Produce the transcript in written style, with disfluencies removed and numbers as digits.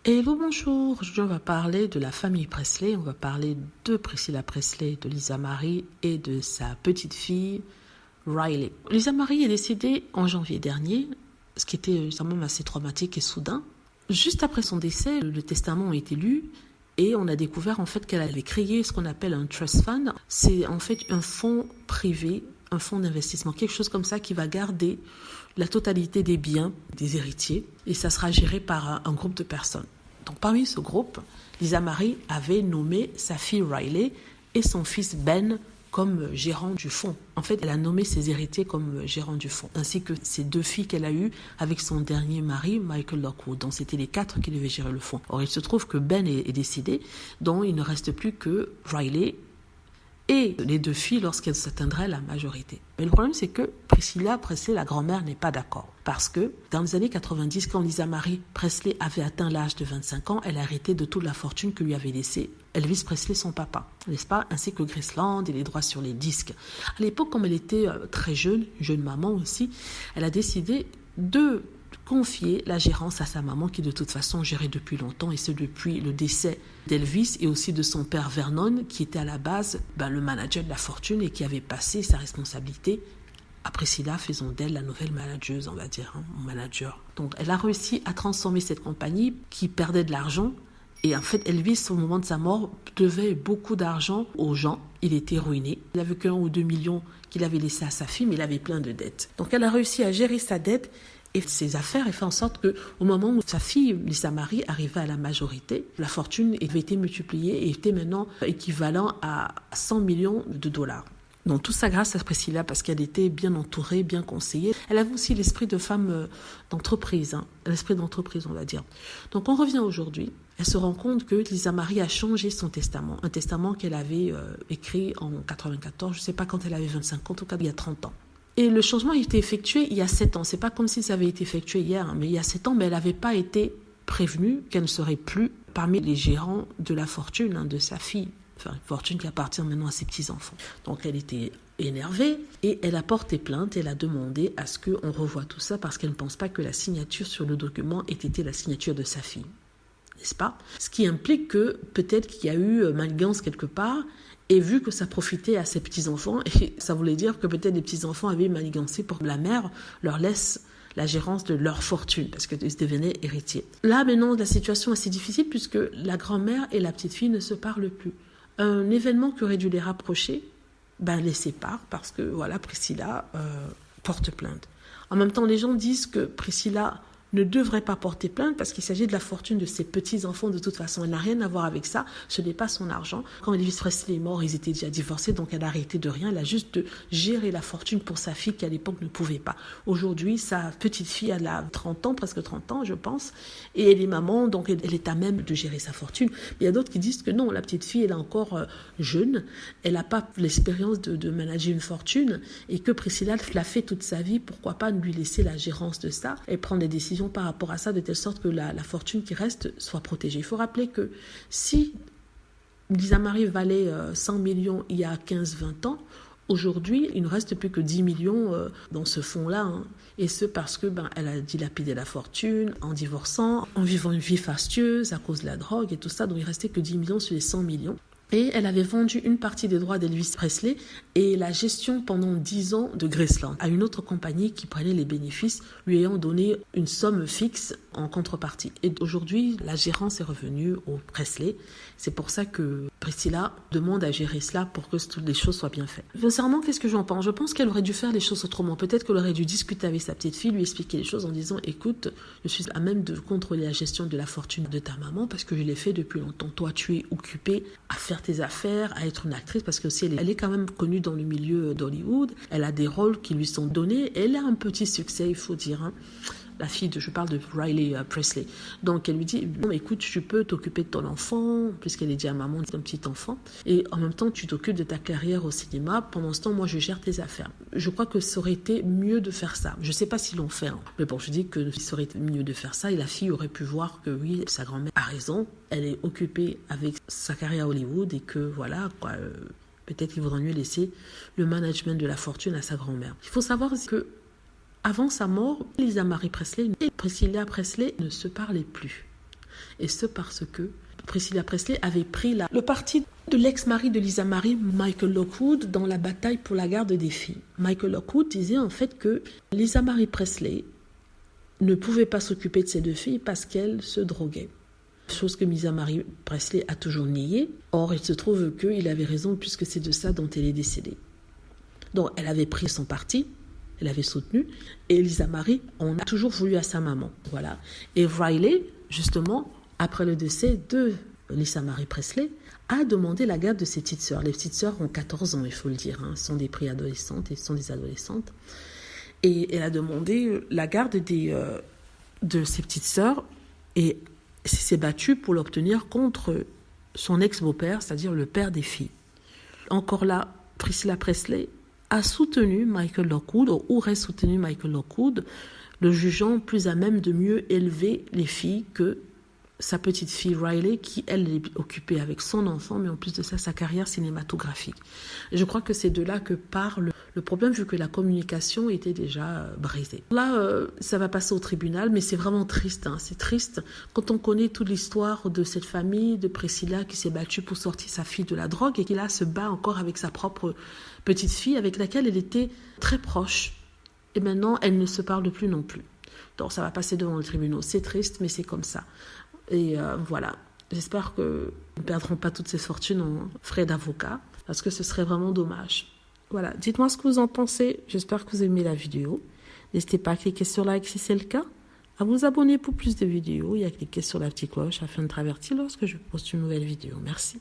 Hello, bonjour. Aujourd'hui, on va parler de la famille Presley. On va parler de Priscilla Presley, de Lisa Marie et de sa petite fille Riley. Lisa Marie est décédée en janvier dernier, ce qui était quand même assez traumatique et soudain. Juste après son décès, le testament a été lu et on a découvert en fait qu'elle avait créé ce qu'on appelle un trust fund. C'est en fait un fonds privé, un fonds d'investissement, quelque chose comme ça qui va garder la totalité des biens des héritiers et ça sera géré par un groupe de personnes. Donc parmi ce groupe, Lisa Marie avait nommé sa fille Riley et son fils Ben comme gérant du fonds. En fait, elle a nommé ses héritiers comme gérants du fonds, ainsi que ses deux filles qu'elle a eues avec son dernier mari, Michael Lockwood. Donc c'était les 4 qui devaient gérer le fonds. Or, il se trouve que Ben est décédé, donc il ne reste plus que Riley et les 2 filles lorsqu'elles atteindraient la majorité. Mais le problème, c'est que Priscilla Presley, la grand-mère, n'est pas d'accord. Parce que dans les années 90, quand Lisa Marie Presley avait atteint l'âge de 25 ans, elle a hérité de toute la fortune que lui avait laissée Elvis Presley, son papa, n'est-ce pas, ainsi que Graceland et les droits sur les disques. À l'époque, comme elle était très jeune maman aussi, elle a décidé de confier la gérance à sa maman qui de toute façon gérait depuis longtemps et ce depuis le décès d'Elvis et aussi de son père Vernon qui était à la base le manager de la fortune et qui avait passé sa responsabilité à Priscilla, faisant d'elle la nouvelle manageuse, on va dire, manager. Donc elle a réussi à transformer cette compagnie qui perdait de l'argent et en fait Elvis au moment de sa mort devait beaucoup d'argent aux gens, il était ruiné. Il n'avait qu'1 ou 2 millions qu'il avait laissé à sa fille mais il avait plein de dettes. Donc elle a réussi à gérer sa dette et ses affaires et fait en sorte qu'au moment où sa fille, Lisa Marie, arrivait à la majorité, la fortune avait été multipliée et était maintenant équivalent à 100 millions de dollars. Donc tout ça grâce à Priscilla parce qu'elle était bien entourée, bien conseillée. Elle avait aussi l'esprit de femme d'entreprise, l'esprit d'entreprise on va dire. Donc on revient aujourd'hui, elle se rend compte que Lisa Marie a changé son testament, un testament qu'elle avait écrit en 94, je ne sais pas quand elle avait 25 ans, en tout cas il y a 30 ans. Et le changement a été effectué il y a 7 ans. C'est pas comme si ça avait été effectué hier, mais il y a 7 ans, mais elle n'avait pas été prévenue qu'elle ne serait plus parmi les gérants de la fortune de sa fille. Enfin, une fortune qui appartient maintenant à ses petits-enfants. Donc elle était énervée et elle a porté plainte. Elle a demandé à ce qu'on revoie tout ça parce qu'elle ne pense pas que la signature sur le document ait été la signature de sa fille. N'est-ce pas? Ce qui implique que peut-être qu'il y a eu manigance quelque part et vu que ça profitait à ses petits-enfants, et ça voulait dire que peut-être les petits-enfants avaient manigancé pour que la mère leur laisse la gérance de leur fortune, parce qu'ils devenaient héritiers. Là, maintenant, la situation est assez difficile puisque la grand-mère et la petite-fille ne se parlent plus. Un événement qui aurait dû les rapprocher, les sépare parce que, voilà, Priscilla porte plainte. En même temps, les gens disent que Priscilla ne devrait pas porter plainte parce qu'il s'agit de la fortune de ses petits-enfants de toute façon. Elle n'a rien à voir avec ça, ce n'est pas son argent. Quand Elvis Presley est mort, ils étaient déjà divorcés, donc elle a arrêté de rien. Elle a juste de gérer la fortune pour sa fille qui à l'époque ne pouvait pas. Aujourd'hui, sa petite fille, elle a 30 ans, presque 30 ans je pense, et elle est maman, donc elle est à même de gérer sa fortune. Mais il y a d'autres qui disent que non, la petite fille, elle est encore jeune, elle n'a pas l'expérience de manager une fortune et que Priscilla l'a fait toute sa vie, pourquoi pas lui laisser la gérance de ça et prendre des décisions par rapport à ça de telle sorte que la fortune qui reste soit protégée. Il faut rappeler que si Lisa Marie valait 100 millions il y a 15-20 ans, aujourd'hui, il ne reste plus que 10 millions dans ce fonds-là. Et ce parce que elle a dilapidé la fortune en divorçant, en vivant une vie fastueuse à cause de la drogue et tout ça. Donc il ne restait que 10 millions sur les 100 millions. Et elle avait vendu une partie des droits d'Elvis Presley et la gestion pendant 10 ans de Graceland à une autre compagnie qui prenait les bénéfices, lui ayant donné une somme fixe en contrepartie. Et aujourd'hui, la gérance est revenue aux Presley. C'est pour ça que Priscilla demande à gérer cela pour que toutes les choses soient bien faites. Sincèrement, qu'est-ce que j'en pense? Je pense qu'elle aurait dû faire les choses autrement. Peut-être qu'elle aurait dû discuter avec sa petite fille, lui expliquer les choses en disant « Écoute, je suis à même de contrôler la gestion de la fortune de ta maman parce que je l'ai fait depuis longtemps. Toi, tu es occupée à faire tes affaires, à être une actrice parce que aussi elle est quand même connue dans le milieu d'Hollywood. Elle a des rôles qui lui sont donnés. Elle a un petit succès, il faut dire. La fille je parle de Riley Presley. Donc elle lui dit, bon écoute, tu peux t'occuper de ton enfant, puisqu'elle est déjà maman d'un petit enfant, et en même temps tu t'occupes de ta carrière au cinéma, pendant ce temps moi je gère tes affaires. Je crois que ça aurait été mieux de faire ça. Je ne sais pas s'ils l'ont fait, mais bon, je dis que ça aurait été mieux de faire ça, et la fille aurait pu voir que oui, sa grand-mère a raison, elle est occupée avec sa carrière à Hollywood, et que voilà, peut-être qu'il vaudrait mieux laisser le management de la fortune à sa grand-mère. Il faut savoir que avant sa mort, Lisa Marie Presley et Priscilla Presley ne se parlaient plus. Et ce parce que Priscilla Presley avait pris le parti de l'ex-mari de Lisa Marie, Michael Lockwood, dans la bataille pour la garde des filles. Michael Lockwood disait en fait que Lisa Marie Presley ne pouvait pas s'occuper de ses 2 filles parce qu'elle se droguait. Chose que Lisa Marie Presley a toujours nié. Or, il se trouve qu'il avait raison puisque c'est de ça dont elle est décédée. Donc, elle avait pris son parti, elle avait soutenu, et Lisa Marie, on a toujours voulu à sa maman. Voilà. Et Riley, justement, après le décès de Lisa Marie Presley, a demandé la garde de ses petites sœurs. Les petites sœurs ont 14 ans, il faut le dire. Ce sont des préadolescentes et ce sont des adolescentes. Et elle a demandé la garde de ses petites sœurs et s'est battue pour l'obtenir contre son ex-beau-père, c'est-à-dire le père des filles. Encore là, Priscilla Presley a soutenu Michael Lockwood, ou aurait soutenu Michael Lockwood, le jugeant plus à même de mieux élever les filles que sa petite fille Riley, qui, elle, est occupée avec son enfant, mais en plus de ça, sa carrière cinématographique. Et je crois que c'est de là que part le problème, vu que la communication était déjà brisée. Là, ça va passer au tribunal, mais c'est vraiment triste. C'est triste quand on connaît toute l'histoire de cette famille, de Priscilla, qui s'est battue pour sortir sa fille de la drogue, et qui là se bat encore avec sa propre petite fille, avec laquelle elle était très proche. Et maintenant, elle ne se parle plus non plus. Donc ça va passer devant le tribunal. C'est triste, mais c'est comme ça. Et voilà, j'espère que nous ne perdrons pas toutes ces fortunes en frais d'avocat, parce que ce serait vraiment dommage. Voilà, dites-moi ce que vous en pensez, j'espère que vous aimez la vidéo. N'hésitez pas à cliquer sur like si c'est le cas, à vous abonner pour plus de vidéos et à cliquer sur la petite cloche afin de traverser lorsque je poste une nouvelle vidéo. Merci.